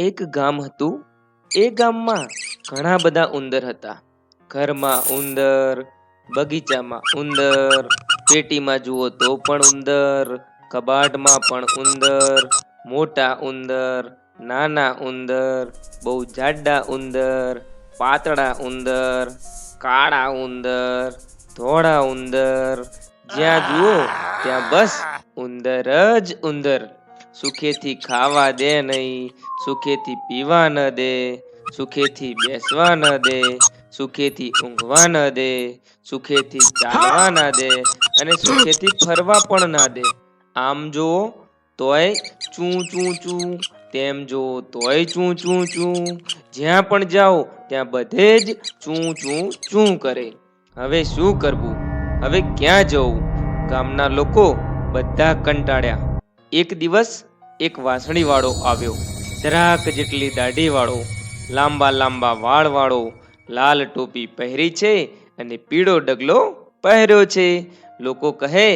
એક ગામ હતું. એ ગામમાં ઘણા બધા ઉંદર હતા. ઘરમાં ઉંદર, બગીચામાં ઉંદર, પેટીમાં જુઓ તો પણ ઉંદર, કબાટમાં પણ ઉંદર, મોટા ઉંદર, નાના ઉંદર, બહુ જાડા ઉંદર, પાતળા ઉંદર, કાળા ઉંદર, ધોળા ઉંદર, જ્યાં જુઓ ત્યાં બસ ઉંદર જ ઉંદર. સુખેથી ખાવા દે નહીં, સુખેથી પીવા ન દે, સુખેથી બેસવા ન દે, સુખેથી ઊંઘવા ન દે, સુખેથી ચાલવા ના દે અને સુખેથી ફરવા પણ ના દે. આમ જુઓ તોય ચૂં ચૂં ચૂં, તેમ જુઓ તોય ચૂં ચૂં ચૂં, જ્યાં પણ જાઓ ત્યાં બધે જ ચૂં ચૂં ચૂં કરે. હવે શું કરવું? હવે ક્યાં જવું? ગામના લોકો બધા કંટાળ્યા. એક દિવસ એક વાંસળીવાળો આવ્યો. જરાક જેટલી દાઢીવાળો, લાંબા લાંબા વાળવાળો, લાલ ટોપી પહેરી છે અને પીળો ડગલો પહેર્યો છે. લોકો કહે,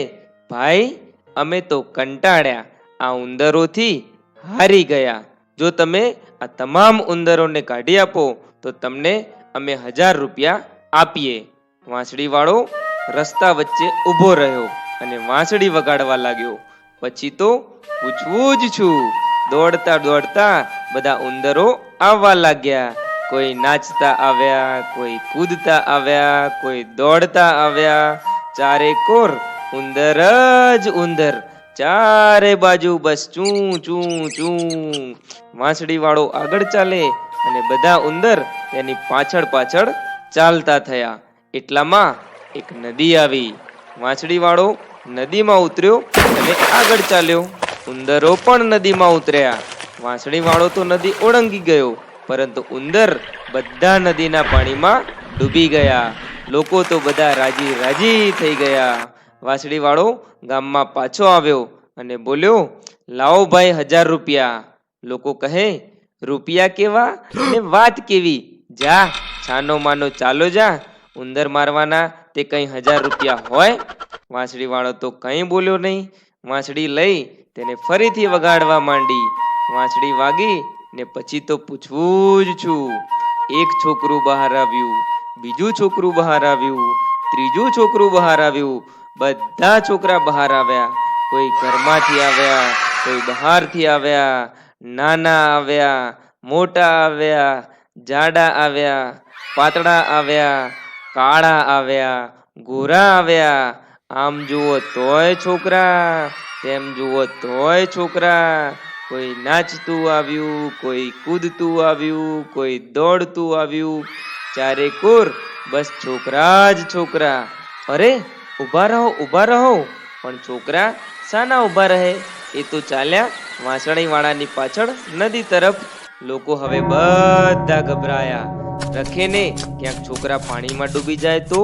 ભાઈ, અમે તો કંટાળ્યા, આ ઉંદરોથી હારી ગયા. જો તમે આ તમામ ઉંદરોને કાઢી આપો તો તમને અમે 1000 રૂપિયા આપીએ. વાંસળીવાળો રસ્તા વચ્ચે ઊભો રહ્યો અને વાંસળી વગાડવા લાગ્યો. પછી તો પૂછવું જ છું. દોડતા દોડતા બધા ઉંદરો આવવા લાગ્યા. કોઈ નાચતા આવ્યા, કોઈ કૂદતા આવ્યા, કોઈ દોડતા આવ્યા. ચારે કોર ઉંદર જ ઉંદર, ચારે બાજુ બસ ચૂં ચૂં ચૂં. વાંસળીવાળો આગળ ચાલે અને બધા ઉંદર તેની પાછળ પાછળ ચાલતા થયા. એટલામાં એક નદી આવી. વાંસળીવાળો નદીમાં ઉતર્યો અને આગળ ચાલ્યો. ઉંદરો પણ નદીમાં ઉતર્યા. વાંસળીવાળો તો નદી ઓળંગી ગયો, પરંતુ ઉંદર બધા નદીના પાણીમાં ડૂબી ગયા. લોકો તો બધા રાજી રાજી થઈ ગયા. વાંસળીવાળો ગામમાં પાછો આવ્યો અને બોલ્યો, લાવો ભાઈ 1000 રૂપિયા. લોકો કહે, રૂપિયા કેવા ને વાત કેવી? જા, છાનો માનો ચાલો જા. ઉંદર મારવાના તે કઈ 1000 રૂપિયા હોય? વાંસળીવાળો તો કંઈ બોલ્યો નહીં. વાંસળી લઈ તેને ફરીથી વગાડવા માંડી. વાંસળી વાગી ને પછી તો પૂછવું જ છું. એક છોકરું બહાર આવ્યું, બીજું છોકરું બહાર આવ્યું, ત્રીજું છોકરું બહાર આવ્યું. બધા છોકરા બહાર આવ્યા. કોઈ ઘરમાંથી આવ્યા, કોઈ બહારથી આવ્યા. નાના આવ્યા, મોટા આવ્યા, જાડા આવ્યા, પાતળા આવ્યા, કાળા આવ્યા, ગોરા આવ્યા. આમ જુઓ તોય છોકરા, તેમ જુઓ તોય છોકરા. કોઈ નાચતું આવ્યું, કોઈ કૂદતું આવ્યું, કોઈ દોડતું આવ્યું. ચારે કોર બસ છોકરા જ છોકરા. અરે, ઊભા રહો, ઊભા રહો. પણ છોકરા શાના ઊભા રહે? એ તો ચાલ્યા વાંસળીવાળાની પાછળ નદી તરફ. લોકો હવે બધા ગભરાયા. રખે ને ક્યાંક છોકરા પાણીમાં ડૂબી જાય તો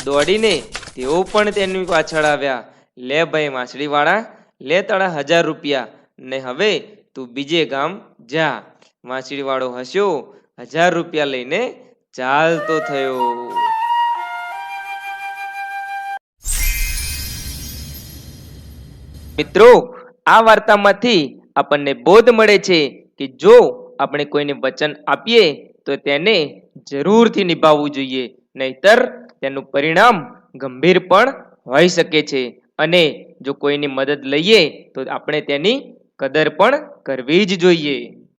દોડીને તેઓ પણ તેની પાછળ આવ્યા. લે ભાઈ વાંસળીવાળા, લે તારા 1000 રૂપિયા ને હવે તું બીજે ગામ જા. વાંસળીવાળો હસ્યો, 1000 રૂપિયા લઈને ચાલતો થયો. મિત્રો, આ વાર્તામાંથી આપણને બોધ મળે છે કે જો આપણે કોઈને વચન આપીએ તો તેને જરૂરથી નિભાવવું જોઈએ, નહીતર તેનું પરિણામ ગંભીર પણ હોઈ શકે છે. અને જો કોઈની મદદ લઈએ તો આપણે તેની કદર પણ કરવી જ જોઈએ.